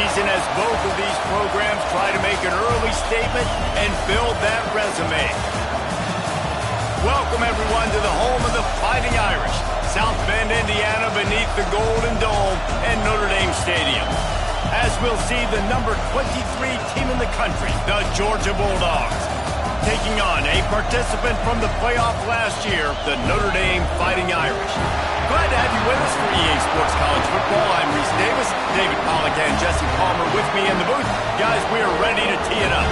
season as both of these programs try to make an early statement and build that resume. Welcome, everyone, to the home of the Fighting Irish, South Bend, Indiana, beneath the Golden Dome and Notre Dame Stadium. As we'll see the number 23 team in the country, the Georgia Bulldogs, taking on a participant from the playoff last year, the Notre Dame Fighting Irish. Glad to have you with us for EA Sports College Football. I'm Reese Davis, David Pollack and Jesse Palmer with me in the booth. Guys, we are ready to tee it up.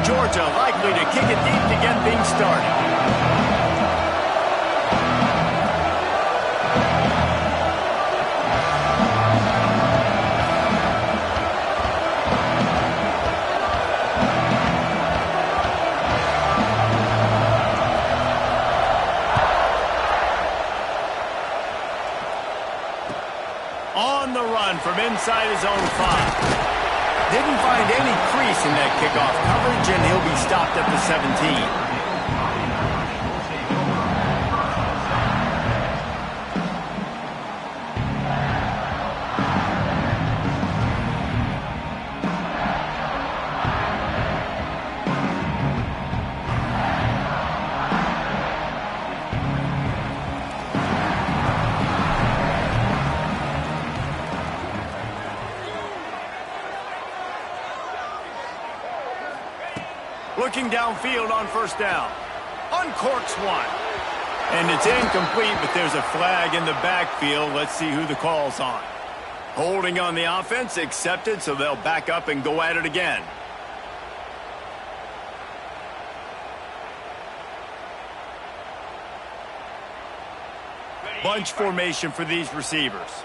Georgia likely to kick it deep to get things started. On the run from inside his own 5. Didn't find any crease in that kickoff coverage, and he'll be stopped at the 17. Looking downfield on first down. Uncorks one. And it's incomplete, but there's a flag in the backfield. Let's see who the call's on. Holding on the offense, accepted, so they'll back up and go at it again. Bunch formation for these receivers.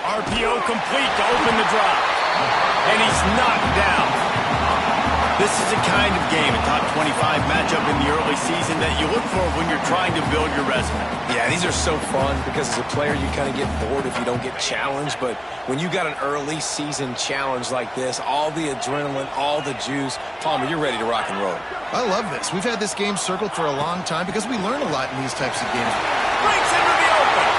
RPO complete to open the drive. And he's knocked down. This is the kind of game, a top 25 matchup in the early season, that you look for when you're trying to build your resume. Yeah, these are so fun because as a player you kind of get bored if you don't get challenged. But when you got an early season challenge like this, all the adrenaline, all the juice, Palmer, you're ready to rock and roll. I love this. We've had this game circled for a long time because we learn a lot in these types of games. Breaks into the open.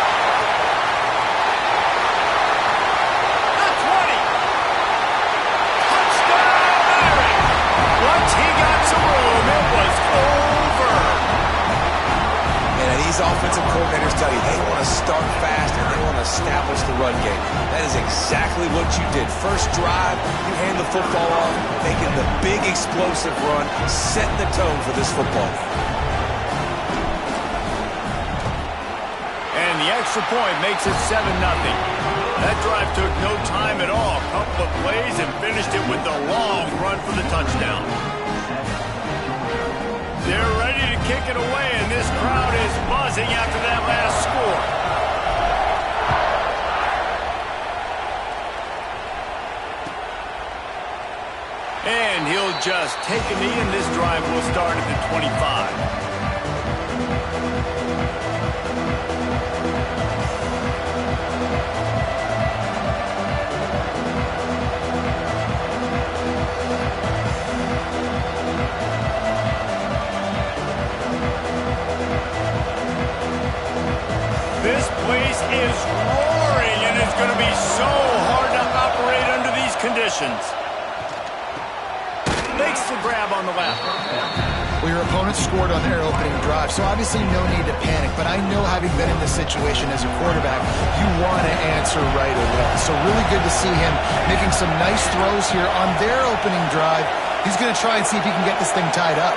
Once he got some room, it was over. And these offensive coordinators tell you they want to start fast and they want to establish the run game. That is exactly what you did. First drive, you hand the football off, making the big explosive run, setting the tone for this football game. And the extra point makes it 7-0. That drive took no time at all. A couple of plays and finished it with the long run for the touchdown. They're ready to kick it away, and this crowd is buzzing after that last score. And he'll just take a knee, and this drive will start at the 25. This place is roaring, and it's going to be so hard to operate under these conditions. Makes the grab on the left. Well, your opponent scored on their opening drive, so obviously no need to panic. But I know, having been in this situation as a quarterback, you want to answer right away. So really good to see him making some nice throws here on their opening drive. He's going to try and see if he can get this thing tied up.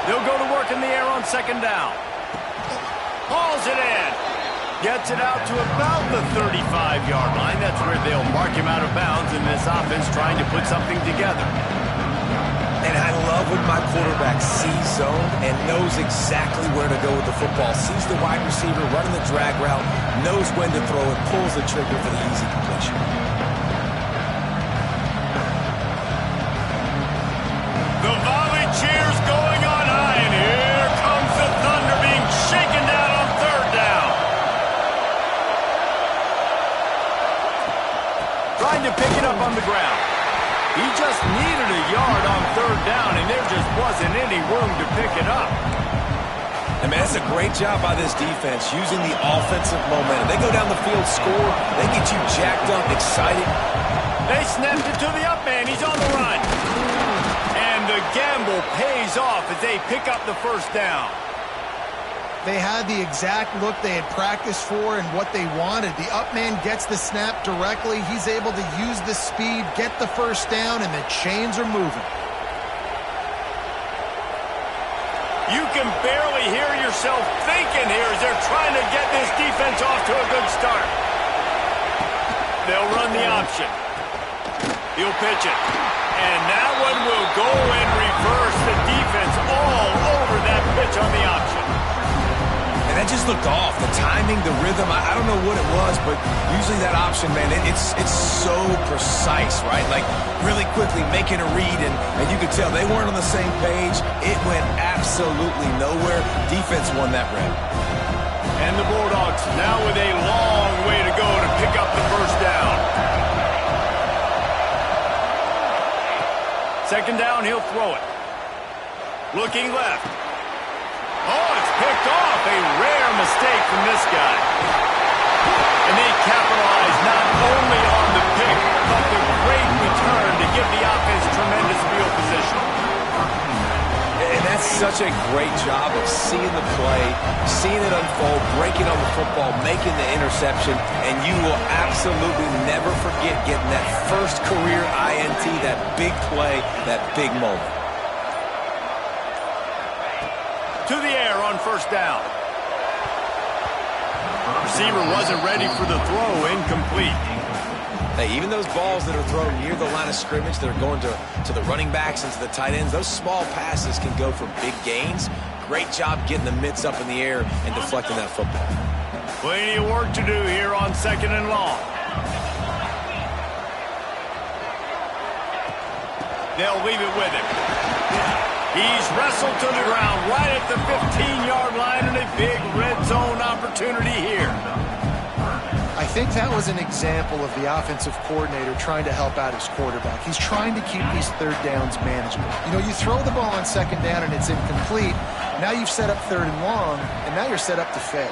They'll go to work in the air on second down. Hauls it in. Gets it out to about the 35-yard line. That's where they'll mark him out of bounds in this offense trying to put something together. And I love when my quarterback sees zone and knows exactly where to go with the football. Sees the wide receiver running the drag route, knows when to throw it, pulls the trigger for the easy completion. The volley cheers going on high, and here comes the thunder being shaken down on third down. Trying to pick it up on the ground. He just needed a yard on third down, and there just wasn't any room to pick it up. And man, it's a great job by this defense using the offensive momentum. They go down the field, score, they get you jacked up, excited. They snapped it to the up man. He's on the run. And the gamble pays off as they pick up the first down. They had the exact look they had practiced for and what they wanted. The up man gets the snap directly. He's able to use the speed, get the first down, and the chains are moving. You can barely hear yourself thinking here as they're trying to get this defense off to a good start. They'll run the option. He'll pitch it. And that one will go and reverse the defense all over that pitch on the option. And that just looked off. The timing, the rhythm, I don't know what it was, but usually that option, man, it's so precise, right? Like really quickly making a read, and you could tell they weren't on the same page. It went absolutely nowhere. Defense won that rep. And the Bulldogs now with a long way to go to pick up the first down. Second down, he'll throw it. Looking left. Oh, it's picked off. A rare mistake from this guy. And they capitalize not only on the pick, but the great return to give the offense tremendous field position. And that's such a great job of seeing the play, seeing it unfold, breaking on the football, making the interception, and you will absolutely never forget getting that first career INT, that big play, that big moment. To the air on first down. Receiver wasn't ready for the throw, incomplete. Hey, even those balls that are thrown near the line of scrimmage that are going to the running backs and to the tight ends, those small passes can go for big gains. Great job getting the mitts up in the air and deflecting that football. Plenty of work to do here on second and long. They'll leave it with him. He's wrestled to the ground right at the 15-yard line, and a big red zone opportunity here. I think that was an example of the offensive coordinator trying to help out his quarterback. He's trying to keep these third downs manageable. You know, you throw the ball on second down and it's incomplete. Now you've set up third and long, and now you're set up to fail.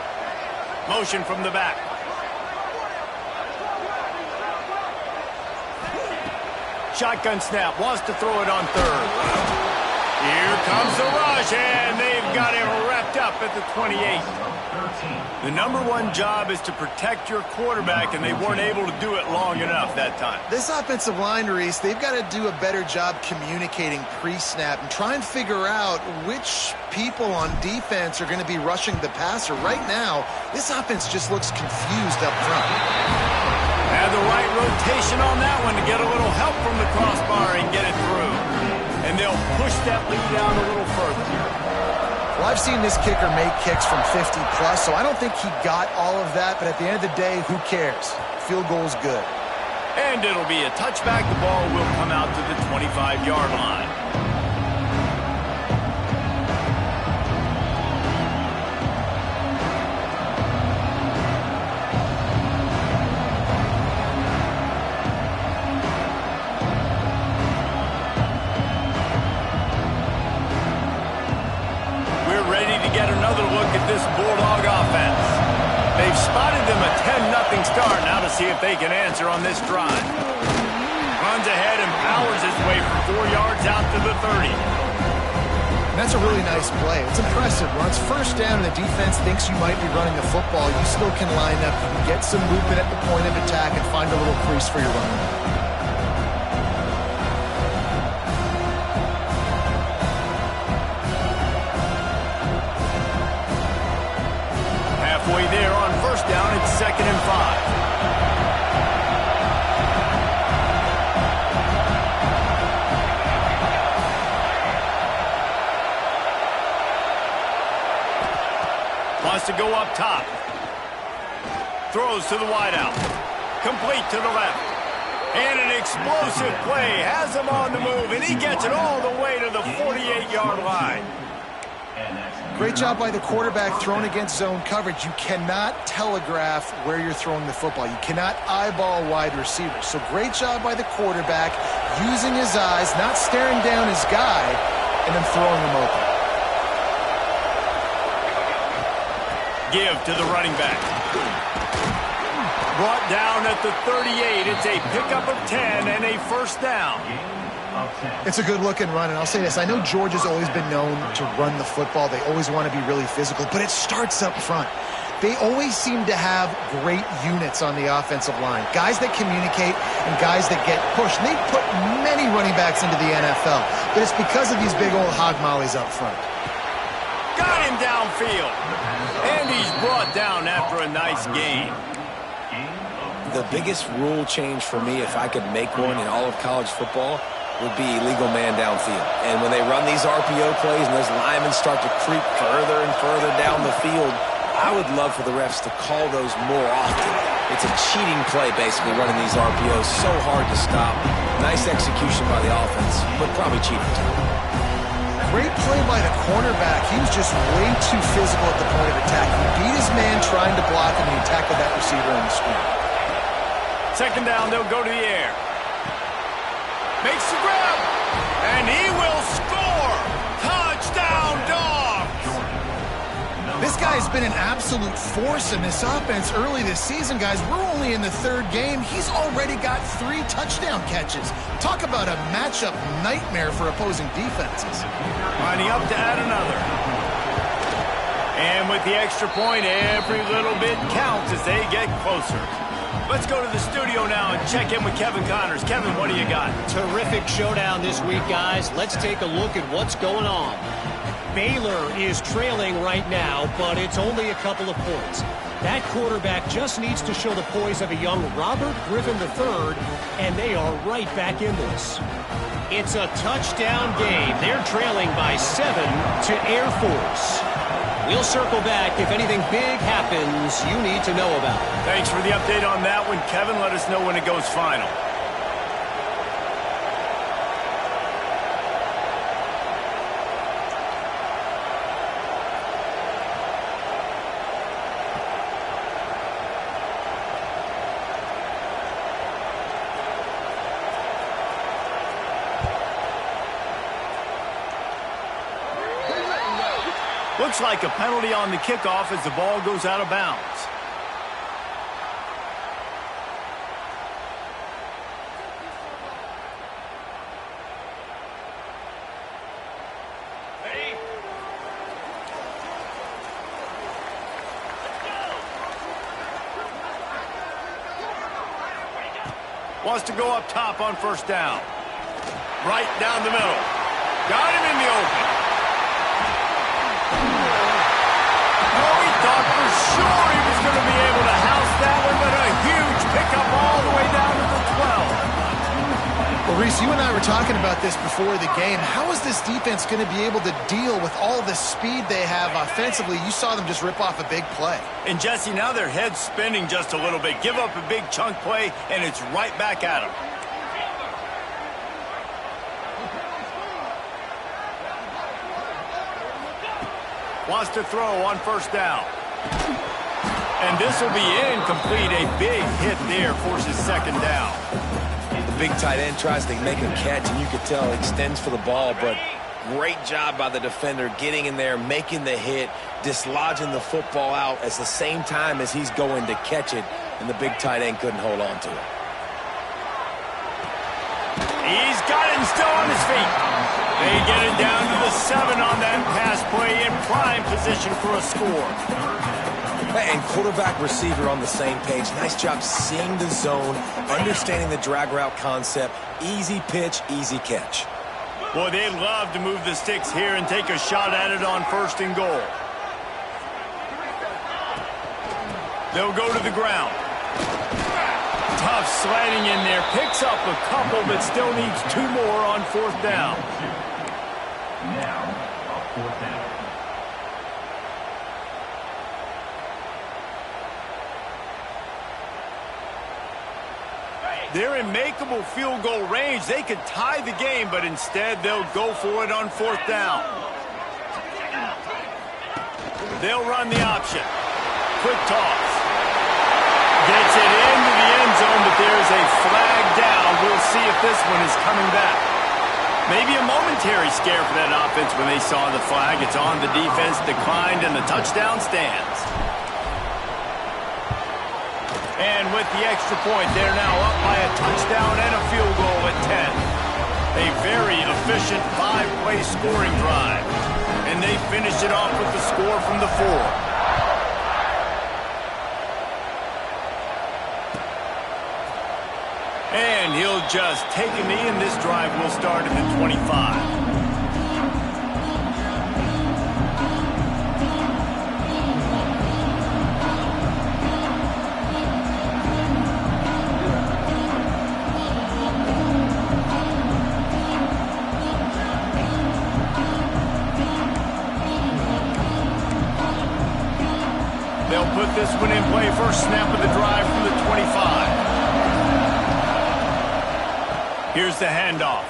Motion from the back. Shotgun snap, wants to throw it on third. Here comes the rush, and they've got him wrapped up at the 28. The number one job is to protect your quarterback, and they weren't able to do it long enough that time. This offensive line, Reese, they've got to do a better job communicating pre-snap and try and figure out which people on defense are going to be rushing the passer. Right now, this offense just looks confused up front. Had the right rotation on that one to get a little help from the crossbar and get it through. And they'll push that lead down a little further. Well, I've seen this kicker make kicks from 50-plus, so I don't think he got all of that. But at the end of the day, who cares? Field goal's good. And it'll be a touchback. The ball will come out to the 25-yard line. This Bulldog offense. They've spotted them a 10-0 start. Now to see if they can answer on this drive. Runs ahead and powers his way for 4 yards out to the 30. And that's a really nice play. It's impressive. When it's first down and the defense thinks you might be running the football, you still can line up. You can get some movement at the point of attack and find a little crease for your running back. Halfway there on first down, it's 2nd and 5. to go up top. Throws to the wideout. Complete to the left. And an explosive play has him on the move, and he gets it all the way to the 48-yard line. Great job by the quarterback thrown against zone coverage. You cannot telegraph where you're throwing the football. You cannot eyeball wide receivers. So great job by the quarterback using his eyes, not staring down his guy, and then throwing him open. Give to the running back. Brought down at the 38. It's a pickup of 10 and a first down. It's a good-looking run, and I'll say this. I know Georgia's always been known to run the football. They always want to be really physical, but it starts up front. They always seem to have great units on the offensive line, guys that communicate and guys that get pushed. And they've put many running backs into the NFL, but it's because of these big old hog mollies up front. Got him downfield, and he's brought down after a nice gain. The biggest rule change for me, if I could make one in all of college football, would be illegal man downfield. And when they run these RPO plays and those linemen start to creep further and further down the field, I would love for the refs to call those more often. It's a cheating play, basically, running these RPOs. So hard to stop. Nice execution by the offense, but probably cheating too. Great play by the cornerback. He was just way too physical at the point of attack. He beat his man trying to block him, and he tackled that receiver on the screen. Second down, they'll go to the air. Makes the grab, and he will score! Touchdown, Dogs! This guy's been an absolute force in this offense early this season, guys. We're only in the third game. He's already got 3 touchdown catches. Talk about a matchup nightmare for opposing defenses. Lining up to add another. And with the extra point, every little bit counts as they get closer. Let's go to the studio now and check in with Kevin Connors. Kevin, what do you got? Terrific showdown this week, guys. Let's take a look at what's going on. Baylor is trailing right now, but it's only a couple of points. That quarterback just needs to show the poise of a young Robert Griffin III, and they are right back in this. It's a touchdown game. They're trailing by 7 to Air Force. We'll circle back if anything big happens you need to know about. Thanks for the update on that one, Kevin. Let us know when it goes final. Looks like a penalty on the kickoff as the ball goes out of bounds. Wants to go up top on first down. Right down the middle. Got him in the open. Oh, he thought for sure he was going to be able to house that one, but a huge pickup all the way down to the 12. Well, Reese, you and I were talking about this before the game. How is this defense going to be able to deal with all the speed they have offensively? You saw them just rip off a big play. And, Jesse, now their head's spinning just a little bit. Give up a big chunk play, and it's right back at them. Wants to throw on first down. And this will be incomplete. A big hit there forces second down. The big tight end tries to make a catch, and you could tell extends for the ball, but great job by the defender getting in there, making the hit, dislodging the football out at the same time as he's going to catch it, and the big tight end couldn't hold on to it. He's got him still on his feet. They get it down to the 7 on that pass play in prime position for a score. And quarterback receiver on the same page. Nice job seeing the zone, understanding the drag route concept. Easy pitch, easy catch. Boy, they'd love to move the sticks here and take a shot at it on first and goal. They'll go to the ground. Tough sliding in there. Picks up a couple, but still needs 2 more on fourth down. Now, on fourth down. They're in makeable field goal range. They could tie the game, but instead they'll go for it on 4th down. They'll run the option. Quick toss. Gets it into the end zone, but there's a flag down. We'll see if this one is coming back. Maybe a momentary scare for that offense when they saw the flag. It's on, the defense declined, and the touchdown stands. And with the extra point, they're now up by a touchdown and a field goal at 10. A very efficient 5-play scoring drive. And they finish it off with the score from the 4. And he'll just take a knee, and this drive will start at the 25. They'll put this one in play. First snap of the drive from the 25. Here's the handoff.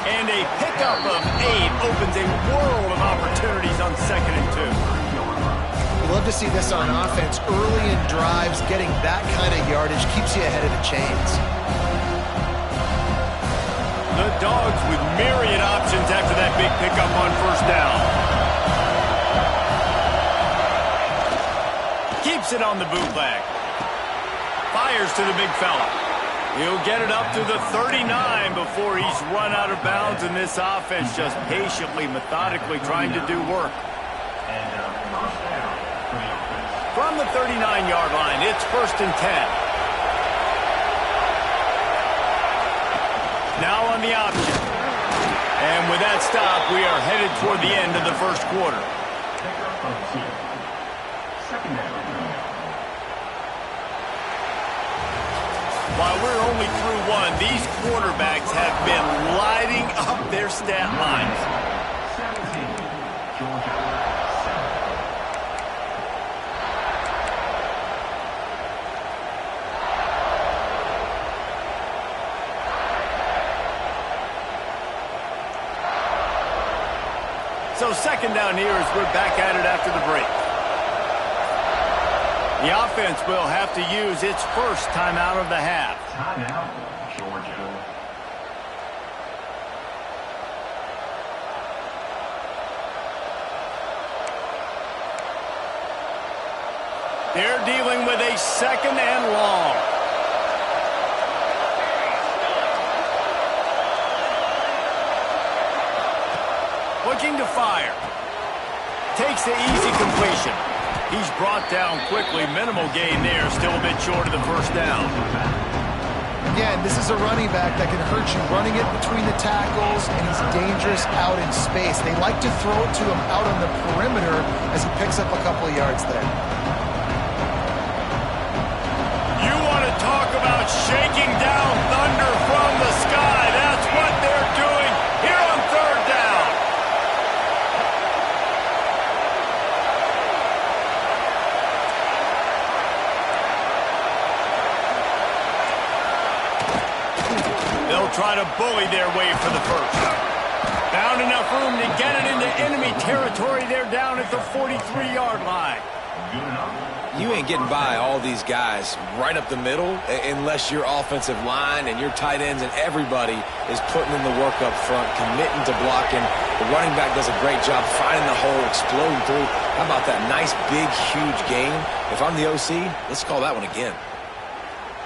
And a pickup of 8 opens a world of opportunities on 2nd and 2. You love to see this on offense. Early in drives, getting that kind of yardage keeps you ahead of the chains. The Dogs with myriad options after that big pickup on 1st down. Keeps it on the bootleg. Fires to the big fella. He'll get it up to the 39 before he's run out of bounds, and this offense just patiently, methodically trying to do work. From the 39-yard line, it's 1st and 10. Now on the option. And with that stop, we are headed toward the end of the 1st quarter. While we're only through 1, these quarterbacks have been lighting up their stat lines. So 2nd down here as we're back at it after the break. The offense will have to use its first timeout of the half. Timeout, Georgia. They're dealing with a 2nd and long. Looking to fire. Takes the easy completion. He's brought down quickly. Minimal gain there. Still a bit short of the 1st down. Again, this is a running back that can hurt you running it between the tackles, and he's dangerous out in space. They like to throw it to him out on the perimeter as he picks up a couple of yards there. You want to talk about shaking down thunder from the sky. That's what they're doing here on 3rd down. They'll try to bully their way for the 1st. Found enough room to get it into enemy territory. They're down at the 43-yard line. You ain't getting by all these guys right up the middle unless your offensive line and your tight ends and everybody is putting in the work up front, committing to blocking. The running back does a great job finding the hole, exploding through. How about that nice, big, huge gain? If I'm the OC, let's call that one again.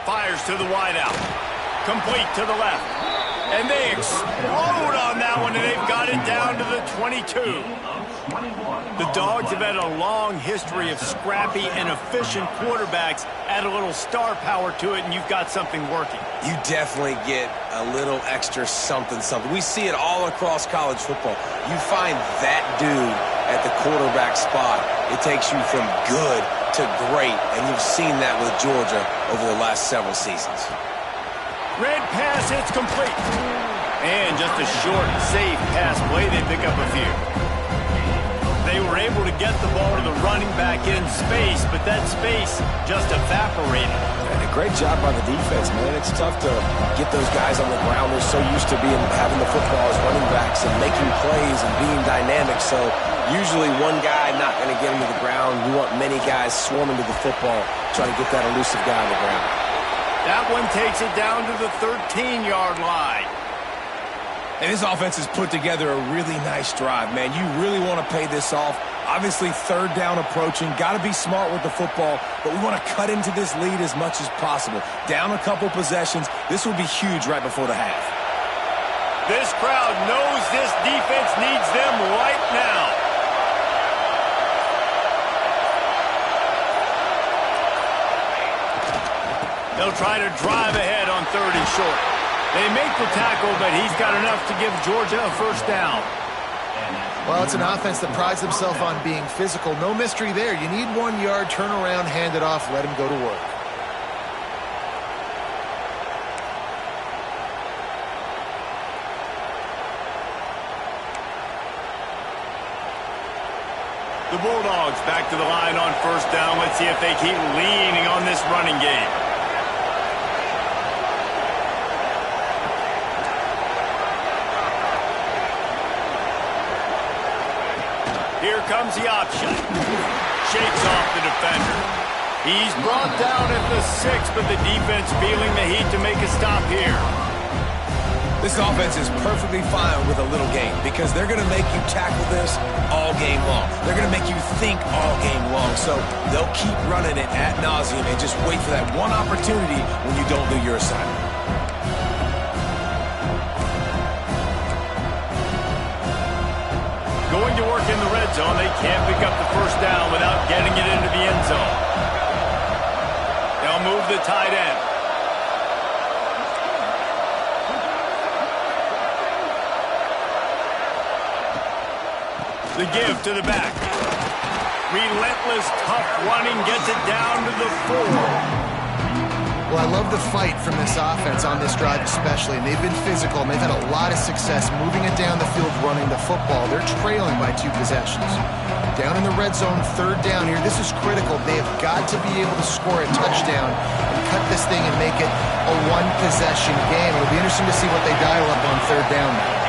Fires to the wideout. Complete to the left. And they explode on that one, and they've got it down to the 22. The Dogs have had a long history of scrappy and efficient quarterbacks. Add a little star power to it, and you've got something working. You definitely get a little extra something. We see it all across college football. You find that dude at the quarterback spot, it takes you from good to great, and you've seen that with Georgia over the last several seasons. Red pass, it's complete. And just a short, safe pass play. They pick up a few. They were able to get the ball to the running back in space, but that space just evaporated. And Great job by the defense, man. It's tough to get those guys on the ground. They're so used to having the football as running backs and making plays and being dynamic. So usually one guy not going to get him to the ground. You want many guys swarming to the football, trying to get that elusive guy on the ground. That one takes it down to the 13-yard line. And this offense has put together a really nice drive, man. You really want to pay this off. Obviously, third down approaching. Got to be smart with the football, but we want to cut into this lead as much as possible. Down a couple possessions. This will be huge right before the half. This crowd knows this defense needs them right now. They'll try to drive ahead on 3rd and short. They make the tackle, but he's got enough to give Georgia a first down. Well, it's an offense that prides themselves on being physical. No mystery there. You need 1 yard, turn around, hand it off, let him go to work. The Bulldogs back to the line on first down. Let's see if they keep leaning on this running game. Here comes the option. Shakes off the defender. He's brought down at the 6, but the defense feeling the heat to make a stop here. This offense is perfectly fine with a little game because they're going to make you tackle this all game long. They're going to make you think all game long. So they'll keep running it ad nauseum and just wait for that one opportunity when you don't do your assignment. Going to work in the red zone. They can't pick up the first down without getting it into the end zone. They'll move the tight end. The give to the back. Relentless, tough running gets it down to the 4. Well, I love the fight from this offense on this drive especially, and they've been physical, and they've had a lot of success moving it down the field, running the football. They're trailing by 2 possessions. Down in the red zone, 3rd down here. This is critical. They have got to be able to score a touchdown and cut this thing and make it a 1-possession game. It'll be interesting to see what they dial up on 3rd down now.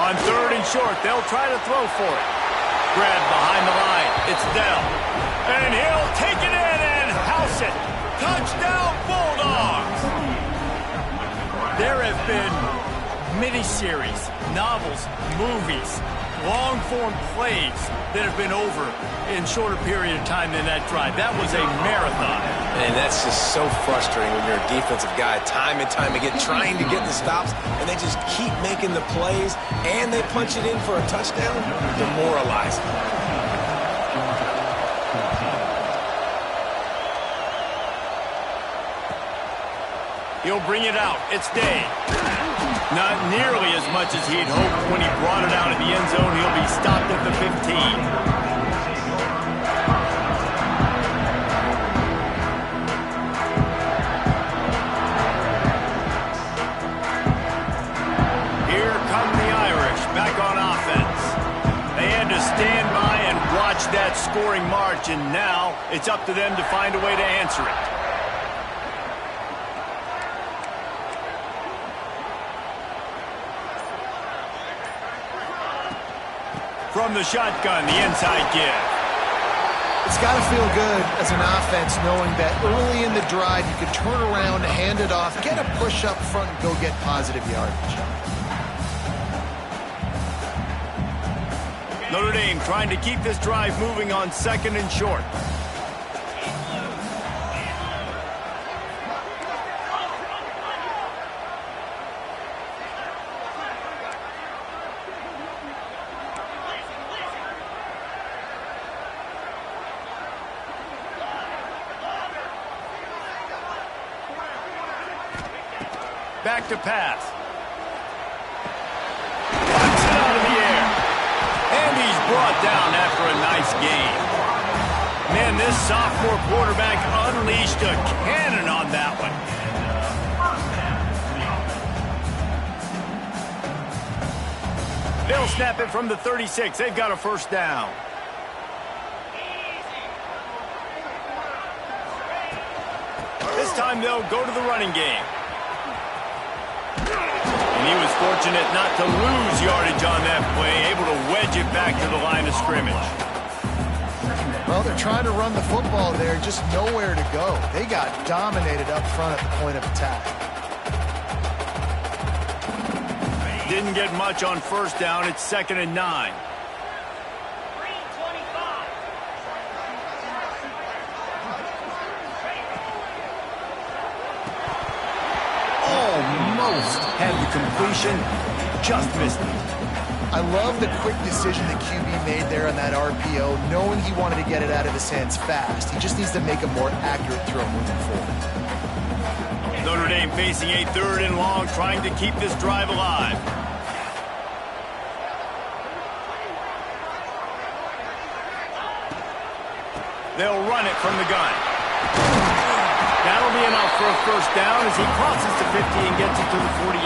On 3rd and short, they'll try to throw for it. Grab behind the line. It's Dell. And he'll take it in and house it. Touchdown, Bulldogs! There have been miniseries, novels, movies, long-form plays that have been over in shorter period of time than that drive. That was a marathon. And that's just so frustrating when you're a defensive guy time and time again trying to get the stops, and they just keep making the plays, and they punch it in for a touchdown. Demoralizing. He'll bring it out. It's Day. Not nearly as much as he'd hoped when he brought it out of the end zone. He'll be stopped at the 15. Here come the Irish back on offense. They had to stand by and watch that scoring march, and now it's up to them to find a way to answer it. From the shotgun, the inside give. It's got to feel good as an offense knowing that early in the drive you can turn around, hand it off, get a push up front, and go get positive yardage. Notre Dame trying to keep this drive moving on 2nd and short. Back to pass. Puts it out of the air. And he's brought down after a nice gain. Man, this sophomore quarterback unleashed a cannon on that one. They'll snap it from the 36. They've got a first down. This time they'll go to the running game. And he was fortunate not to lose yardage on that play, able to wedge it back to the line of scrimmage. Well, they're trying to run the football there, just nowhere to go. They got dominated up front at the point of attack. Didn't get much on first down. It's 2nd and 9. Almost had the completion, just missed it. I love the quick decision that QB made there on that RPO, knowing he wanted to get it out of his hands fast. He just needs to make a more accurate throw moving forward. Notre Dame facing a 3rd and long, trying to keep this drive alive. They'll run it from the gun. That'll be enough for a first down as he crosses the 50 and gets it to the 48.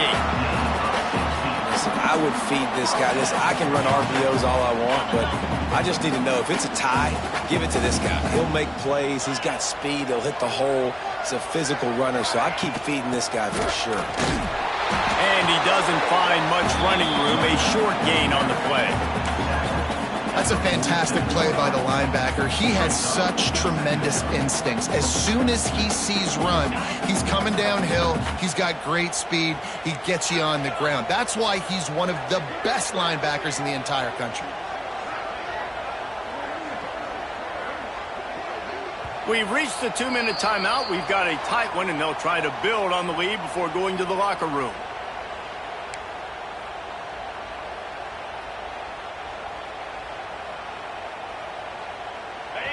Listen, I would feed this guy. I can run RPOs all I want, but I just need to know if it's a tie, give it to this guy. He'll make plays. He's got speed. He'll hit the hole. He's a physical runner, so I keep feeding this guy for sure. And he doesn't find much running room. A short gain on the play. That's a fantastic play by the linebacker. He has such tremendous instincts. As soon as he sees run, he's coming downhill. He's got great speed. He gets you on the ground. That's why he's one of the best linebackers in the entire country. We've reached the 2-minute timeout. We've got a tight one, and they'll try to build on the lead before going to the locker room.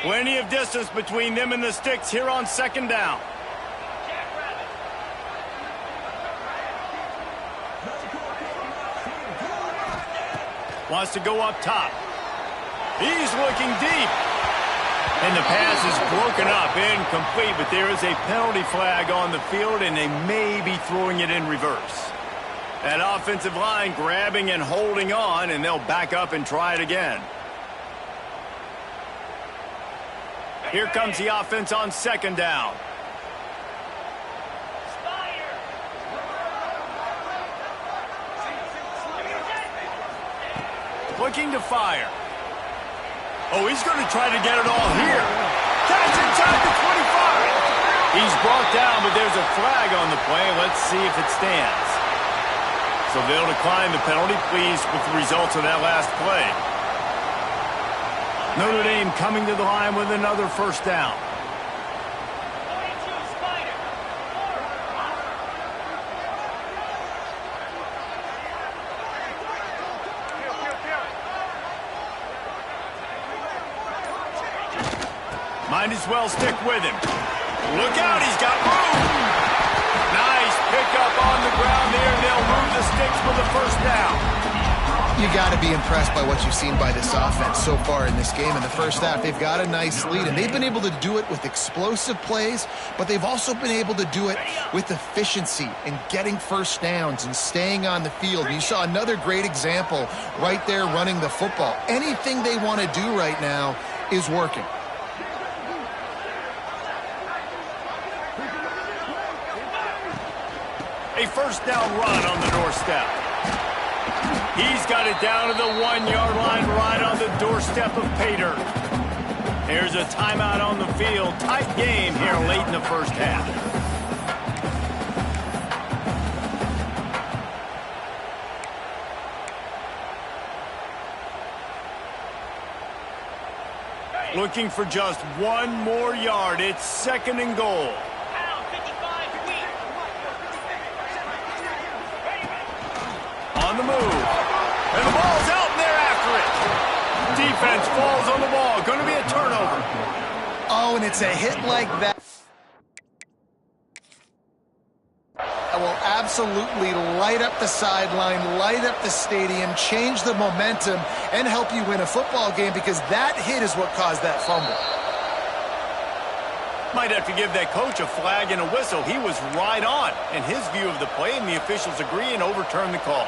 Plenty of distance between them and the sticks here on 2nd down. Wants to go up top. He's looking deep. And the pass is broken up, incomplete, but there is a penalty flag on the field, and they may be throwing it in reverse. That offensive line grabbing and holding on, and they'll back up and try it again. Here comes the offense on 2nd down. Looking to fire. Oh, he's going to try to get it all here. Catch inside the 25. He's brought down, but there's a flag on the play. Let's see if it stands. So they'll decline the penalty, pleased with the results of that last play. Notre Dame coming to the line with another first down. Might as well stick with him. Look out, he's got room. Nice pickup on the ground there, and they'll move the sticks for the first down. You got to be impressed by what you've seen by this offense so far in this game. In the first half, they've got a nice lead, and they've been able to do it with explosive plays, but they've also been able to do it with efficiency and getting first downs and staying on the field. And you saw another great example right there running the football. Anything they want to do right now is working. A first down run on the doorstep. He's got it down to the 1-yard line right on the doorstep of Pater. There's a timeout on the field. Tight game here late in the first half. Looking for just one more yard. It's 2nd and goal. On the move. And the ball's out, and they're after it. Defense falls on the ball. Going to be a turnover. Oh, and it's a hit like that. That will absolutely light up the sideline, light up the stadium, change the momentum, and help you win a football game, because that hit is what caused that fumble. Might have to give that coach a flag and a whistle. He was right on in his view of the play, and the officials agree and overturn the call.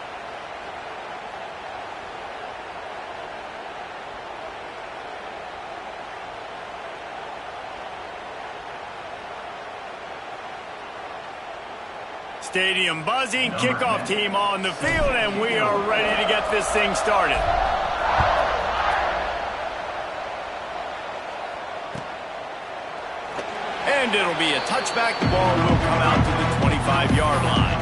Stadium buzzing, kickoff team on the field, and we are ready to get this thing started. And it'll be a touchback. The ball will come out to the 25-yard line.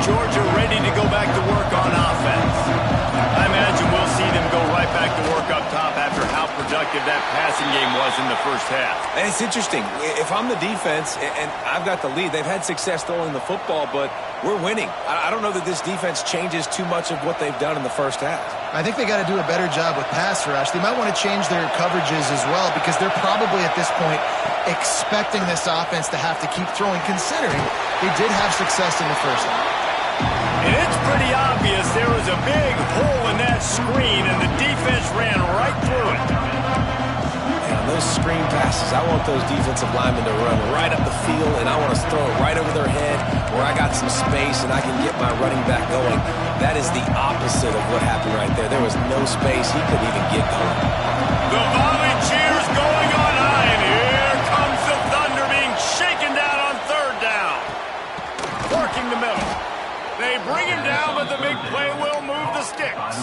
Georgia ready to go back to work on offense. I imagine we'll see them go right back to work up top after how productive that passing game was in the first half. And it's interesting. If I'm the defense and I've got the lead, they've had success throwing the football, but we're winning. I don't know that this defense changes too much of what they've done in the first half. I think they got to do a better job with pass rush. They might want to change their coverages as well because they're probably at this point expecting this offense to have to keep throwing, considering they did have success in the first half. And it's pretty obvious there was a big hole in that screen, and the defense ran right through it. And on those screen passes, I want those defensive linemen to run right up the field, and I want to throw it right over their head where I got some space and I can get my running back going. That is the opposite of what happened right there. There was no space. He couldn't even get going. The volley cheers going on high, and here comes the Thunder being shaken down on third down. Working the middle. They bring him down, but the big play will move the sticks.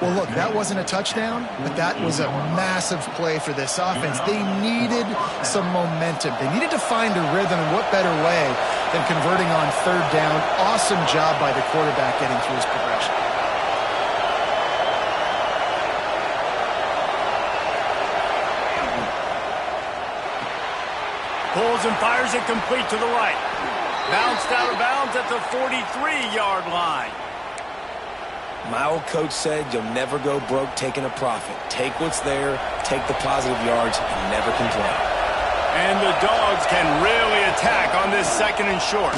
Well, look, that wasn't a touchdown, but that was a massive play for this offense. They needed some momentum. They needed to find a rhythm, and what better way than converting on third down. Awesome job by the quarterback getting through his progression. Pulls and fires it complete to the right. Bounced out of bounds at the 43-yard line. My old coach said you'll never go broke taking a profit. Take what's there, take the positive yards, and never complain. And the Dogs can really attack on this second and short.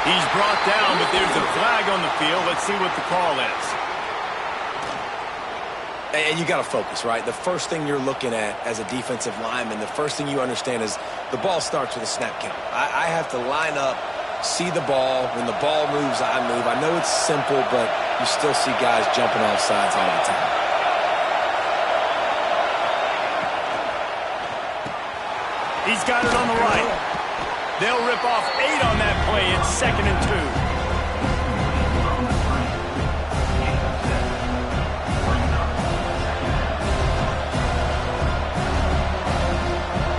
He's brought down, but there's a flag on the field. Let's see what the call is. And you got to focus, right? The first thing you're looking at as a defensive lineman, the first thing you understand is the ball starts with a snap count. I have to line up, see the ball. When the ball moves, I move. I know it's simple, but you still see guys jumping off sides all the time. He's got it on the right. They'll rip off 8 on that play. It's 2nd and 2.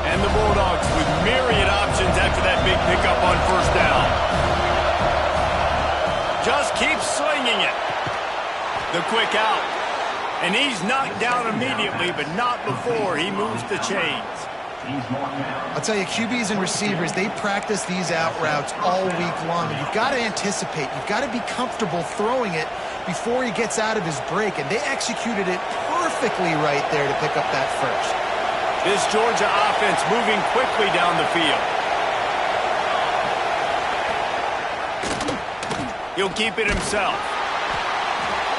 And the Bulldogs with myriad options after that big pickup on first down. Just keep slinging it. The quick out. And he's knocked down immediately, but not before he moves the chains. I'll tell you, QBs and receivers, they practice these out routes all week long. And you've got to anticipate. You've got to be comfortable throwing it before he gets out of his break. And they executed it perfectly right there to pick up that first. This Georgia offense moving quickly down the field. He'll keep it himself.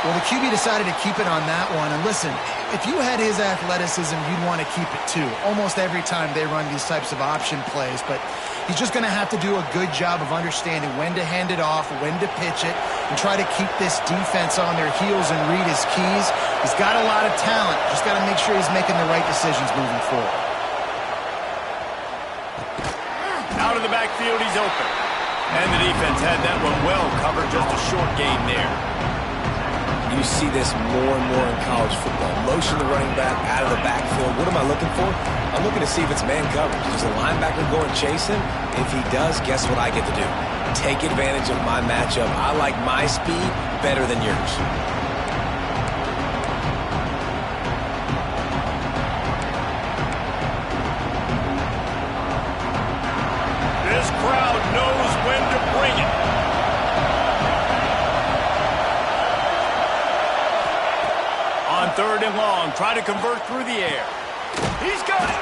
Well, the QB decided to keep it on that one. And listen, if you had his athleticism, you'd want to keep it too. Almost every time they run these types of option plays. But he's just going to have to do a good job of understanding when to hand it off, when to pitch it, and try to keep this defense on their heels and read his keys. He's got a lot of talent. Just got to make sure he's making the right decisions moving forward. Out of the backfield, he's open. And the defense had that one well covered. Just a short gain there. You see this more and more in college football. Motion the running back out of the backfield. What am I looking for? I'm looking to see if it's man coverage. Does the linebacker go and chase him? If he does, guess what I get to do? Take advantage of my matchup. I like my speed better than yours. This crowd knows when to bring it. On 3rd and long, try to convert through the air. He's got it.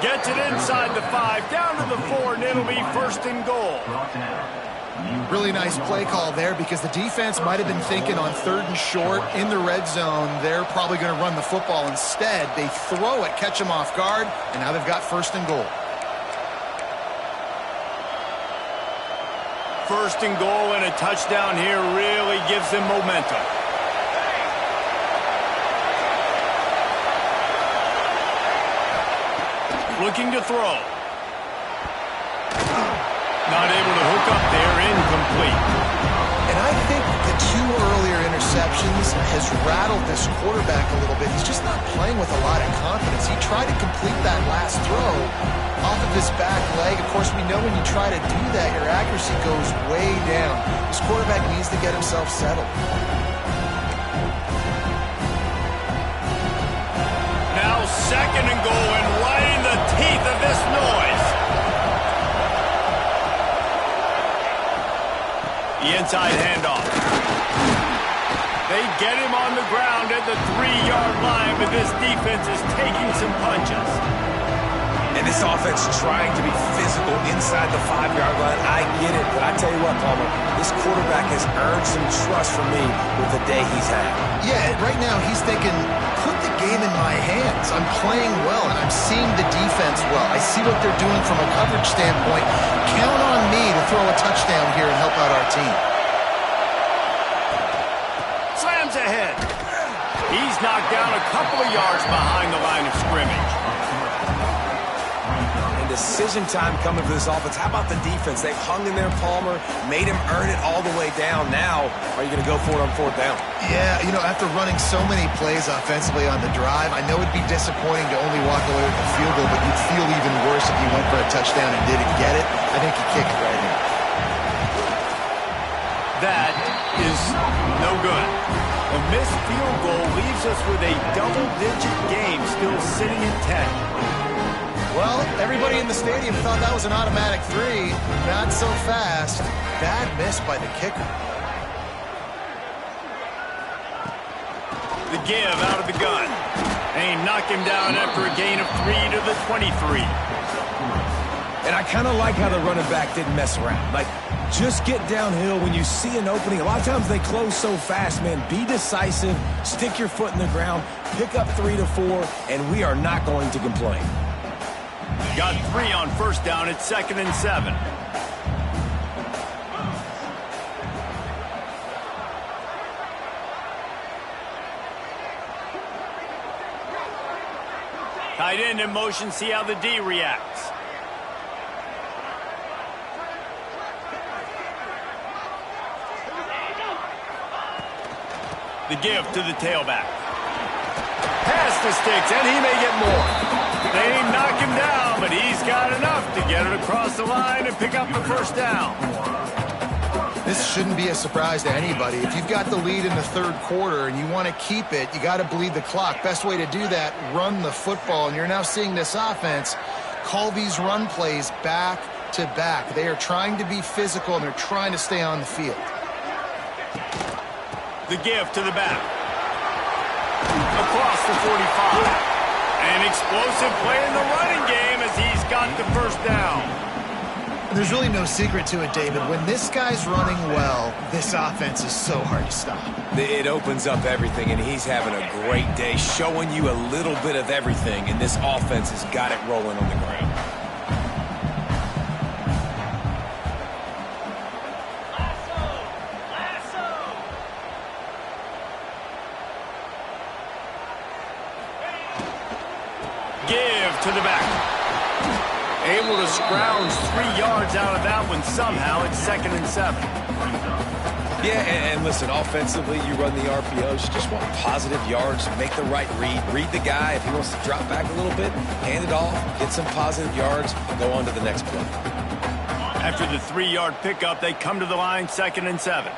Gets it inside the 5, down to the 4, and it'll be 1st and goal. Really nice play call there because the defense might have been thinking on 3rd and short in the red zone, they're probably going to run the football. Instead, they throw it, catch them off guard, and now they've got 1st and goal. 1st and goal and a touchdown here really gives them momentum. Looking to throw. Not able to hook up there, incomplete. And I think the 2 earlier interceptions has rattled this quarterback a little bit. He's just not playing with a lot of confidence. He tried to complete that last throw off of his back leg. Of course, we know when you try to do that, your accuracy goes way down. This quarterback needs to get himself settled. Now 2nd and goal, and right in the teeth of this noise. The inside handoff. They get him on the ground at the 3-yard line, but this defense is taking some punches. And this offense trying to be physical inside the 5-yard line. I get it, but I tell you what, Palmer, this quarterback has earned some trust from me with the day he's had. Yeah, right now he's thinking, put the game in my hands. I'm playing well, and I'm seeing the defense well. I see what they're doing from a coverage standpoint. Count on me to throw a touchdown here and help out our team. Slams ahead. He's knocked down a couple of yards behind the line of scrimmage. Decision time coming for this offense. How about the defense? They've hung in there, Palmer, made him earn it all the way down. Now, are you going to go for it on 4th down? Yeah, you know, after running so many plays offensively on the drive, I know it'd be disappointing to only walk away with a field goal, but you'd feel even worse if you went for a touchdown and didn't get it. I think you kick it right here. That is no good. A missed field goal leaves us with a double-digit game still sitting at 10. Well, everybody in the stadium thought that was an automatic 3. Not so fast. Bad miss by the kicker. The give out of the gun. They knock him down after a gain of 3 to the 23. And I kind of like how the running back didn't mess around. Like, just get downhill when you see an opening. A lot of times they close so fast, man. Be decisive, stick your foot in the ground, pick up 3 to 4, and we are not going to complain. Got 3 on 1st down at 2nd and 7. Tight end in motion, see how the D reacts. The give to the tailback. Pass the sticks, and he may get more. They knock him down, but he's got enough to get it across the line and pick up the 1st down. This shouldn't be a surprise to anybody. If you've got the lead in the 3rd quarter and you want to keep it, you got to bleed the clock. Best way to do that, run the football. And you're now seeing this offense call these run plays back to back. They are trying to be physical, and they're trying to stay on the field. The give to the back. Across the 45. An explosive play in the running game as he's got the 1st down. There's really no secret to it, David. When this guy's running well, this offense is so hard to stop. It opens up everything, and he's having a great day, showing you a little bit of everything, and this offense has got it rolling on the ground. Give to the back. Able to scrounge 3 yards out of that one somehow at 2nd and 7. Yeah, and listen, offensively, you run the RPOs. You just want positive yards, make the right read. Read the guy. If he wants to drop back a little bit, hand it off, get some positive yards, go on to the next play. After the 3-yard pickup, they come to the line 2nd and 7.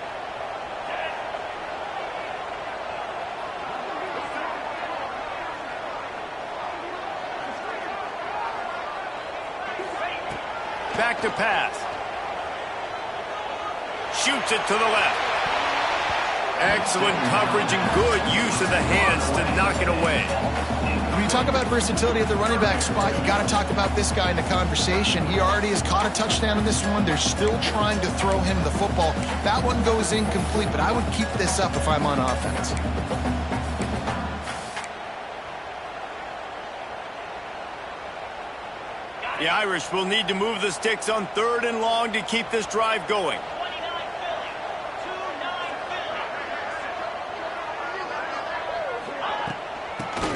Back to pass. Shoots it to the left. Excellent coverage and good use of the hands to knock it away. When you talk about versatility at the running back spot, you got to talk about this guy in the conversation. He already has caught a touchdown in this one. They're still trying to throw him the football. That one goes incomplete, but I would keep this up if I'm on offense. The Irish will need to move the sticks on 3rd and long to keep this drive going.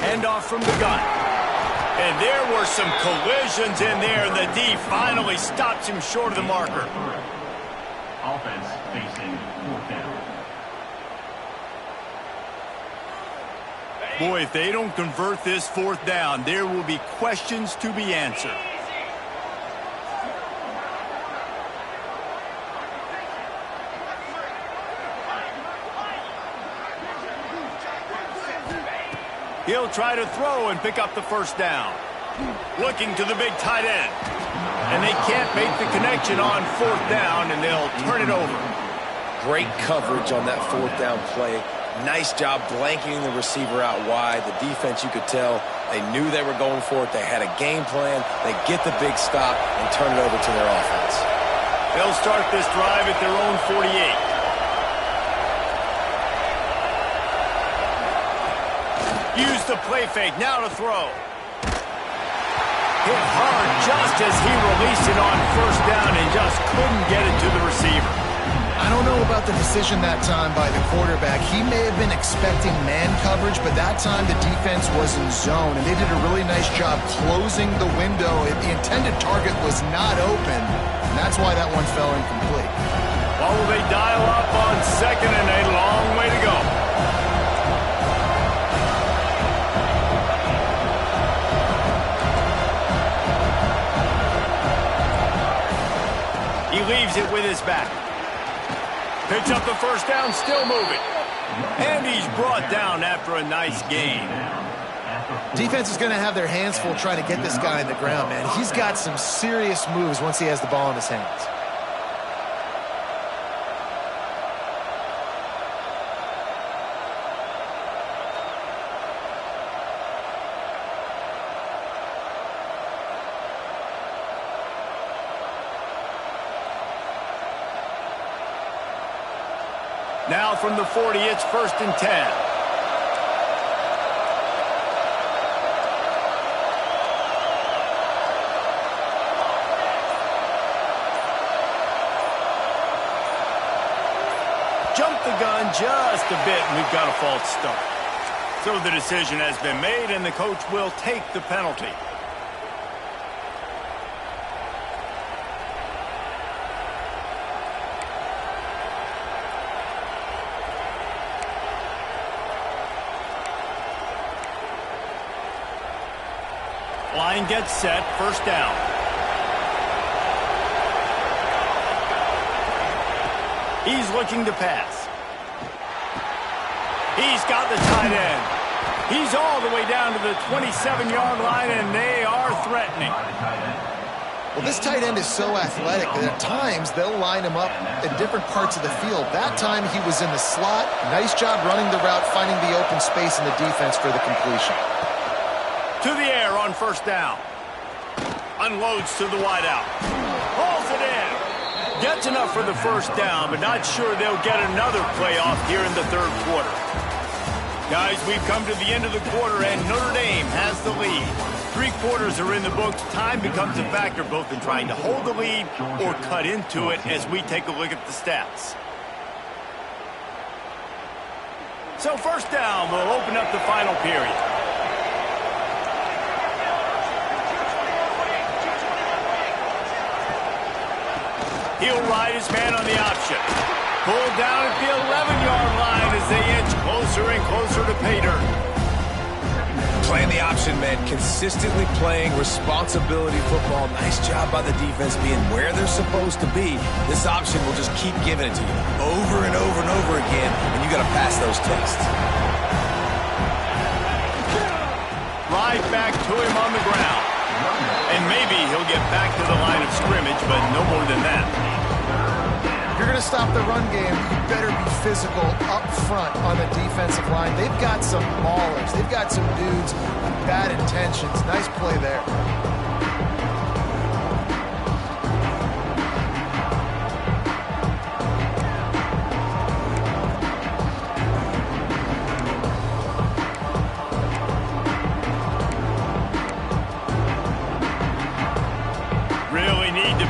Handoff from the gun. And there were some collisions in there, and the D finally stops him short of the marker. Offense facing 4th down. Boy, if they don't convert this 4th down, there will be questions to be answered. He'll try to throw and pick up the 1st down. Looking to the big tight end. And they can't make the connection on 4th down, and they'll turn it over. Great coverage on that 4th down play. Nice job blanketing the receiver out wide. The defense, you could tell, they knew they were going for it. They had a game plan. They get the big stop and turn it over to their offense. They'll start this drive at their own 48. Use the play fake, now to throw. Hit hard just as he released it on 1st down and just couldn't get it to the receiver. I don't know about the decision that time by the quarterback. He may have been expecting man coverage, but that time the defense was in zone, and they did a really nice job closing the window. The intended target was not open, and that's why that one fell incomplete. Well, will they dial up on 2nd and a long way to go? He leaves it with his back. Picks up the 1st down, still moving. And he's brought down after a nice gain. Defense is going to have their hands full trying to get this guy in the ground, man. He's got some serious moves once he has the ball in his hands. Now from the 40, it's 1st and 10. Jumped the gun just a bit, and we've got a false start. So the decision has been made, and the coach will take the penalty. Line gets set, 1st down. He's looking to pass. He's got the tight end. He's all the way down to the 27-yard line, and they are threatening. Well, this tight end is so athletic that at times they'll line him up in different parts of the field. That time he was in the slot. Nice job running the route, finding the open space in the defense for the completion. To the air on 1st down. Unloads to the wideout. Hauls it in. Gets enough for the 1st down, but not sure they'll get another playoff here in the 3rd quarter. Guys, we've come to the end of the quarter, and Notre Dame has the lead. 3 quarters are in the books. Time becomes a factor both in trying to hold the lead or cut into it as we take a look at the stats. So 1st down will open up the final period. He'll ride his man on the option. Pulled down at the 11-yard line as they inch closer and closer to pay dirt. Playing the option, man. Consistently playing responsibility football. Nice job by the defense being where they're supposed to be. This option will just keep giving it to you over and over and over again, and you got to pass those tests. Right back to him on the ground. And maybe he'll get back to the line of scrimmage, but no more than that. If you're going to stop the run game, you better be physical up front on the defensive line. They've got some maulers. They've got some dudes with bad intentions. Nice play there.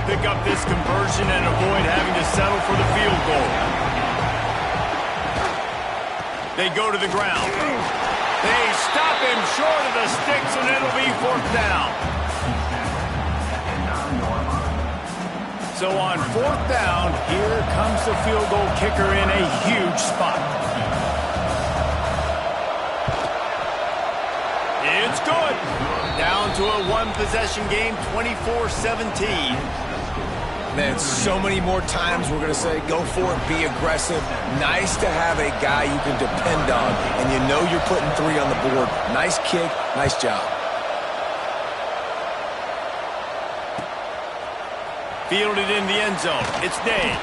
Pick up this conversion and avoid having to settle for the field goal. They go to the ground. They stop him short of the sticks, and it'll be 4th down. So on 4th down, here comes the field goal kicker in a huge spot. It's good. Down to a one-possession game, 24-17. Man, so many more times we're going to say, go for it, be aggressive. Nice to have a guy you can depend on, and you know you're putting 3 on the board. Nice kick, nice job. Fielded in the end zone. It's Dave.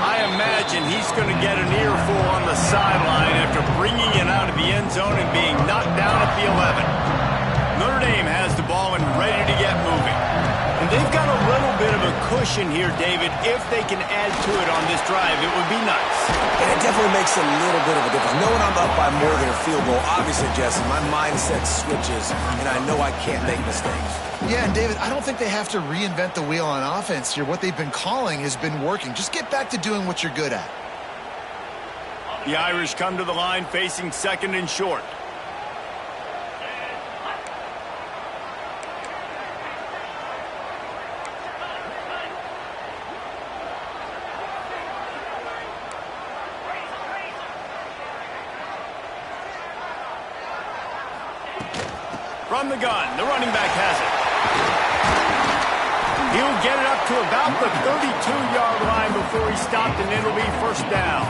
I imagine he's going to get an earful on the sideline after bringing it out of the end zone and being knocked down at the 11. Notre Dame has the ball and ready to get moving. And they've got a little bit of a cushion here, David. If they can add to it on this drive, it would be nice. And it definitely makes a little bit of a difference. Knowing I'm up by more than a field goal, obviously, Jesse, my mindset switches, and I know I can't make mistakes. Yeah, and David, I don't think they have to reinvent the wheel on offense here. What they've been calling has been working. Just get back to doing what you're good at. The Irish come to the line facing 2nd and short. From the gun, the running back has it. He'll get it up to about the 32-yard line before he stopped, and it'll be 1st down.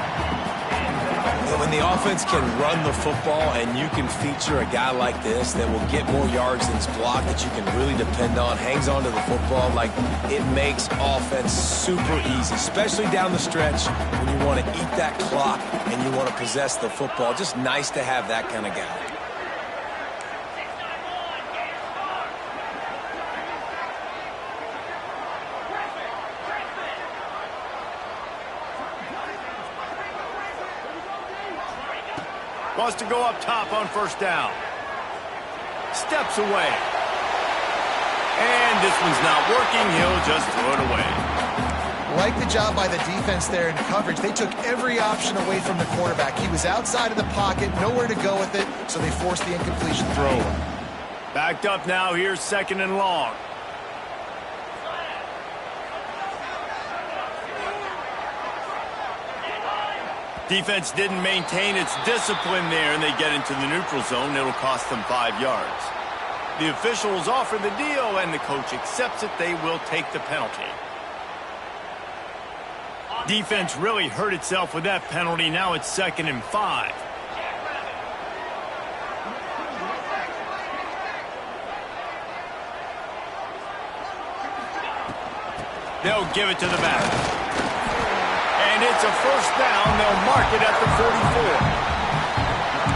When the offense can run the football and you can feature a guy like this that will get more yards than his block, that you can really depend on, hangs on to the football, like, it makes offense super easy, especially down the stretch when you want to eat that clock and you want to possess the football. Just nice to have that kind of guy. Wants to go up top on 1st down. Steps away. And this one's not working. He'll just throw it away. Like the job by the defense there in coverage. They took every option away from the quarterback. He was outside of the pocket, nowhere to go with it, so they forced the incompletion throw. Backed up now. Here's 2nd and long. Defense didn't maintain its discipline there, and they get into the neutral zone. It'll cost them 5 yards. The officials offer the deal, and the coach accepts it. They will take the penalty. Defense really hurt itself with that penalty. Now it's 2nd and 5. They'll give it to the back. And it's a 1st down. They'll mark it at the 44.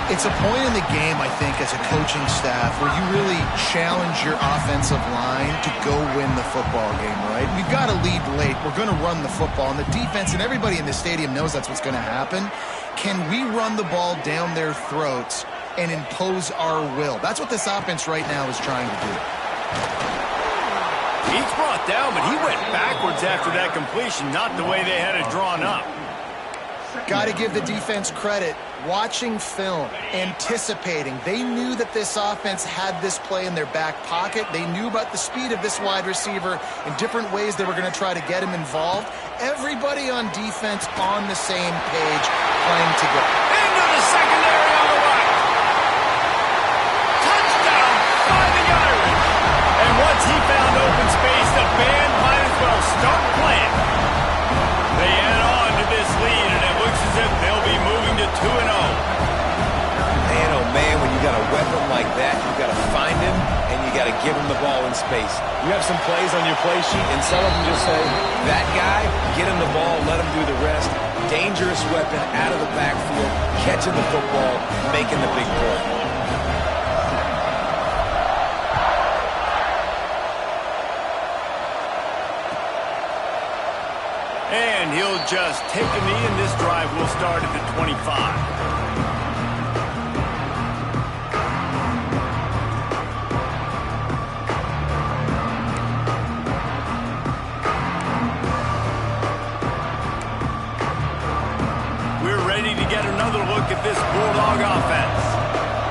It's a point in the game, I think, as a coaching staff where you really challenge your offensive line to go win the football game, right? We've got to lead late. We're going to run the football. And the defense and everybody in the stadium knows that's what's going to happen. Can we run the ball down their throats and impose our will? That's what this offense right now is trying to do. He's brought down, but he went backwards after that completion, not the way they had it drawn up. Got to give the defense credit. Watching film, anticipating. They knew that this offense had this play in their back pocket. They knew about the speed of this wide receiver in different ways they were going to try to get him involved. Everybody on defense on the same page, playing together. Into the secondary on the right. Touchdown by the Irish. And once he found open space, the band might as well start playing. They add on to this lead, and it looks as if they'll be moving to 2-0. Man, oh man, when you got a weapon like that, you got to find him, and you got to give him the ball in space. You have some plays on your play sheet, and some of them just say, that guy, get him the ball, let him do the rest. Dangerous weapon out of the backfield, catching the football, making the big play. And he'll just take a knee, and this drive will start at the 25. Get another look at this Bulldog offense.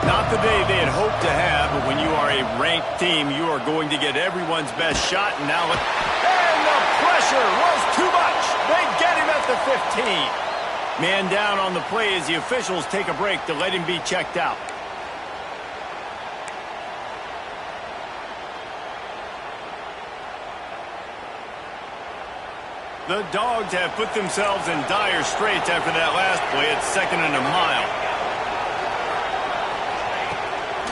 Not the day they had hoped to have, but when you are a ranked team, you are going to get everyone's best shot. And now, and the pressure was too much. They get him at the 15. Man down on the play as the officials take a break to let him be checked out. The Dogs have put themselves in dire straits after that last play. It's 2nd and a mile.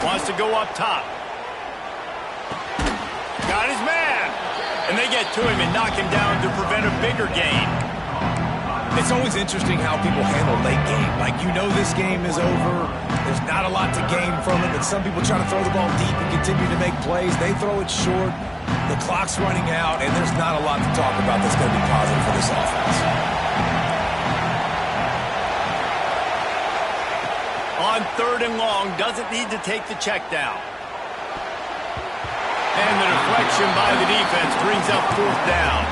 Wants to go up top. Got his man. And they get to him and knock him down to prevent a bigger gain. It's always interesting how people handle late game. Like, you know this game is over. There's not a lot to gain from it, but some people try to throw the ball deep and continue to make plays. They throw it short. The clock's running out, and there's not a lot to talk about that's going to be positive for this offense. On 3rd and long, doesn't need to take the check down. And the deflection by the defense brings up 4th down.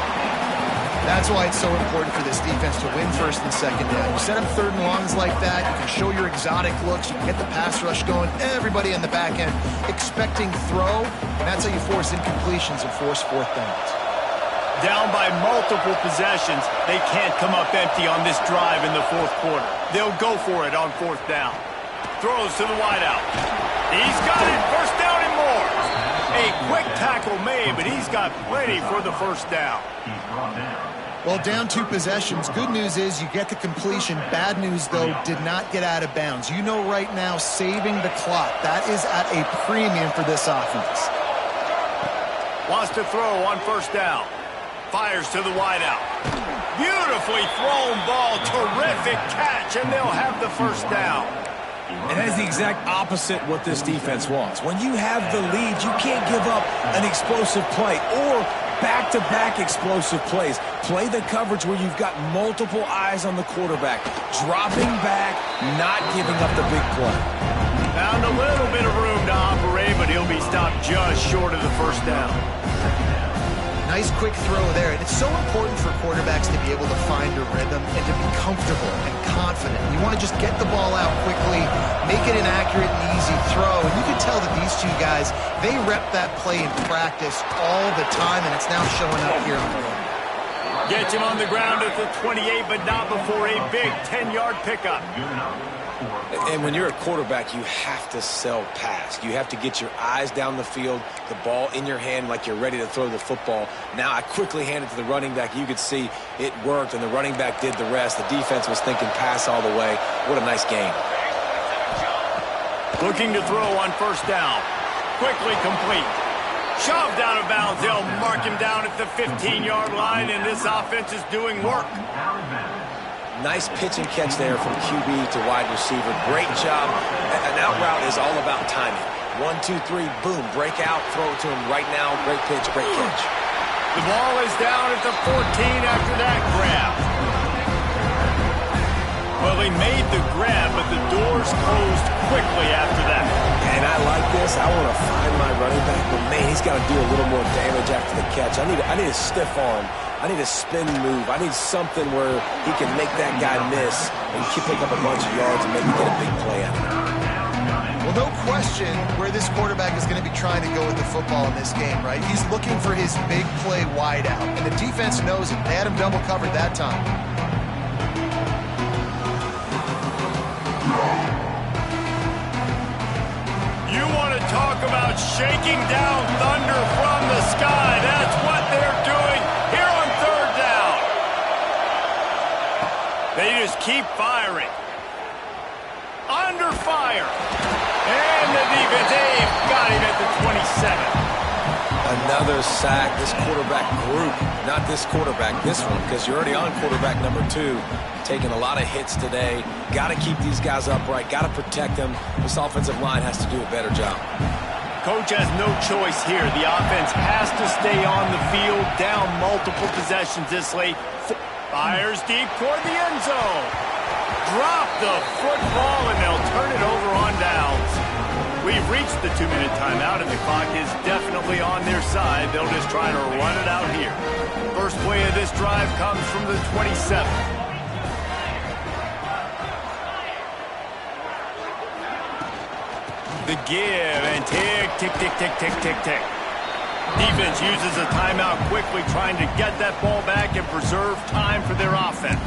That's why it's so important for this defense to win 1st and 2nd down. You set up 3rd and longs like that, you can show your exotic looks, you can get the pass rush going, everybody on the back end expecting throw, and that's how you force incompletions and force 4th downs. Down by multiple possessions, they can't come up empty on this drive in the 4th quarter. They'll go for it on 4th down. Throws to the wideout. He's got it, 1st down and more. A quick tackle made, but he's got plenty for the 1st down. He's brought down. Well, down 2 possessions. Good news is you get the completion. Bad news, though, did not get out of bounds. You know right now, saving the clock, that is at a premium for this offense. Wants to throw on 1st down. Fires to the wideout. Beautifully thrown ball. Terrific catch, and they'll have the 1st down. And that is the exact opposite what this defense wants. When you have the lead, you can't give up an explosive play or back-to-back explosive plays. Play the coverage where you've got multiple eyes on the quarterback. Dropping back, not giving up the big play. Found a little bit of room to operate, but he'll be stopped just short of the 1st down. Nice quick throw there. And it's so important for quarterbacks to be able to find a rhythm and to be comfortable and confident. You want to just get the ball out quickly, make it an accurate and easy throw. And you can tell that these two guys, they rep that play in practice all the time, and it's now showing up here on the road. Gets him on the ground at the 28, but not before a big 10-yard pickup. And when you're a quarterback, you have to sell pass. You have to get your eyes down the field, the ball in your hand like you're ready to throw the football. Now I quickly hand it to the running back. You could see it worked, and the running back did the rest. The defense was thinking pass all the way. What a nice game. Looking to throw on 1st down. Quickly complete. Shoved out of bounds. They'll mark him down at the 15-yard line, and this offense is doing work. Nice pitch and catch there from QB to wide receiver. Great job. An out route is all about timing. 1, 2, 3, boom, break out, throw it to him right now. Great pitch, great catch. The ball is down at the 14 after that grab. Well, he made the grab, but the doors closed quickly after that. And I like this. I want to find my running back, but man, he's got to do a little more damage after the catch. I need a stiff arm. I need a spin move. I need something where he can make that guy miss and pick up a bunch of yards and maybe get a big play out of it. Well, no question where this quarterback is going to be trying to go with the football in this game, right? He's looking for his big play wide out, and the defense knows it. They had him double covered that time. You want to talk about shaking down thunder from the sky. That's what they're doing here on 3rd down. They just keep firing. Under fire. And the defense, they've got him at the 27. Another sack. This quarterback group, not this quarterback, this one, because you're already on quarterback number 2. Taking a lot of hits today. Got to keep these guys upright. Got to protect them. This offensive line has to do a better job. Coach has no choice here. The offense has to stay on the field, down multiple possessions this late. Fires deep toward the end zone. Drop the football, and they'll turn it over on downs. We've reached the 2-minute timeout, and the clock is definitely on their side. They'll just try to run it out here. First play of this drive comes from the 27. The give, and tick, tick, tick, tick, tick, tick, tick. Defense uses a timeout quickly, trying to get that ball back and preserve time for their offense.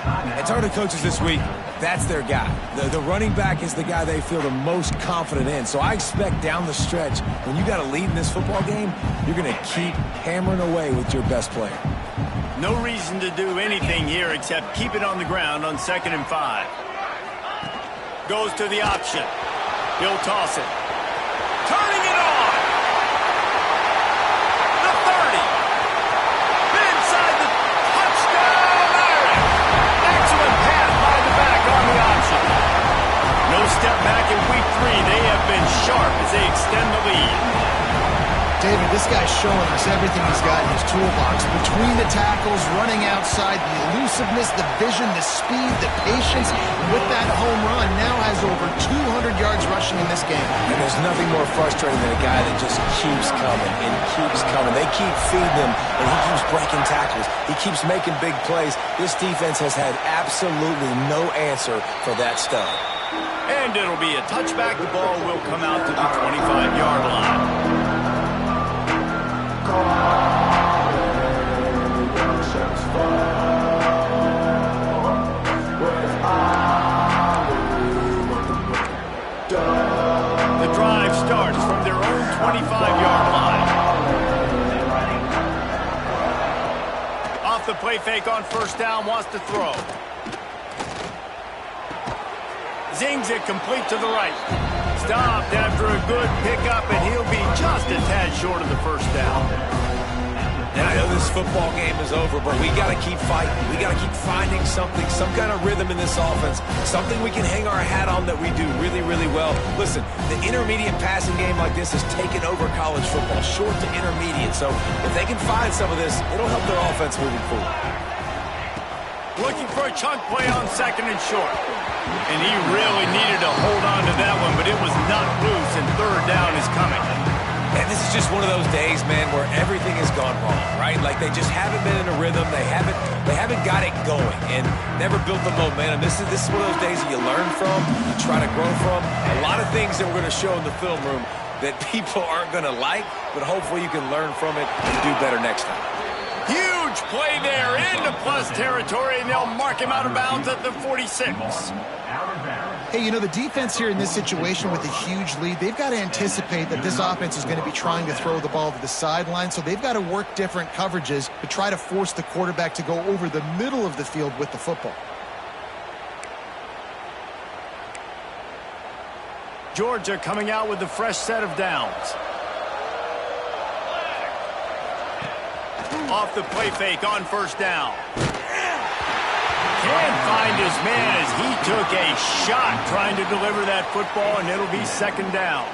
And talking to coaches this week, that's their guy. The running back is the guy they feel the most confident in. So I expect down the stretch, when you got a lead in this football game, you're going to keep hammering away with your best player. No reason to do anything here except keep it on the ground on 2nd and 5. Goes to the option. He'll toss it. Turning it on. The 30. Inside the touchdown Irish. Excellent pass by the back on the option. No step back in week 3. They have been sharp as they extend the lead. David, this guy's showing us everything he's got in his toolbox. Between the tackles, running outside, the elusiveness, the vision, the speed, the patience. With that home run, now has over 200 yards rushing in this game. And there's nothing more frustrating than a guy that just keeps coming and keeps coming. They keep feeding him, and he keeps breaking tackles. He keeps making big plays. This defense has had absolutely no answer for that stud. And it'll be a touchback. The ball will come out to the 25-yard line. The drive starts from their own 25-yard line. Off the play fake on first down, wants to throw. Zings it complete to the right. Stopped after a good pickup, and he'll be just a tad short of the first down. And I know this football game is over, but we got to keep fighting. We got to keep finding something, some kind of rhythm in this offense, something we can hang our hat on that we do really, really well. Listen, the intermediate passing game like this has taken over college football, short to intermediate. So if they can find some of this, it'll help their offense moving forward. Looking for a chunk play on 2nd and short. And he really needed to hold on to that one, but it was not loose, and 3rd down is coming. And this is just one of those days, man, where everything has gone wrong, right? Like they just haven't been in a rhythm. They haven't got it going and never built the momentum. This is one of those days that you learn from, you try to grow from. A lot of things that we're going to show in the film room that people aren't going to like, but hopefully you can learn from it and do better next time. Huge play there into plus territory, and they'll mark him out of bounds at the 46. Hey, you know, the defense here in this situation with a huge lead, they've got to anticipate that this offense is going to be trying to throw the ball to the sideline, so they've got to work different coverages to try to force the quarterback to go over the middle of the field with the football. Georgia coming out with a fresh set of downs. Off the play fake on first down. Can't find his man as he took a shot trying to deliver that football, and it'll be 2nd down.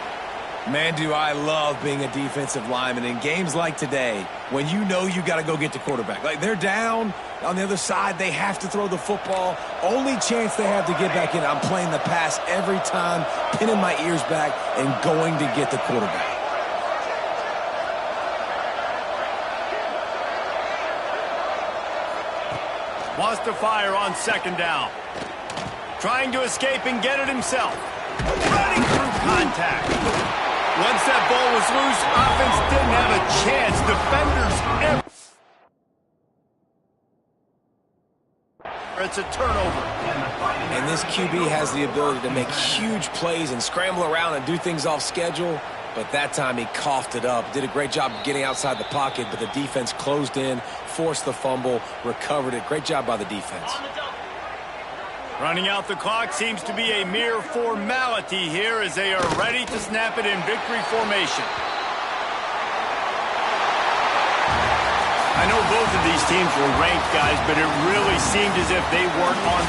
Man, do I love being a defensive lineman in games like today when you know you got to go get the quarterback. Like they're down on the other side, they have to throw the football. Only chance they have to get back in, I'm playing the pass every time, pinning my ears back and going to get the quarterback. Wants to fire on 2nd down. Trying to escape and get it himself. Running through contact. Once that ball was loose, offense didn't have a chance. Defenders it's a turnover. And this QB has the ability to make huge plays and scramble around and do things off schedule. But that time he coughed it up. Did a great job getting outside the pocket, but the defense closed in, forced the fumble, recovered it. Great job by the defense. Running out the clock seems to be a mere formality here as they are ready to snap it in victory formation. I know both of these teams were ranked, guys, but it really seemed as if they weren't on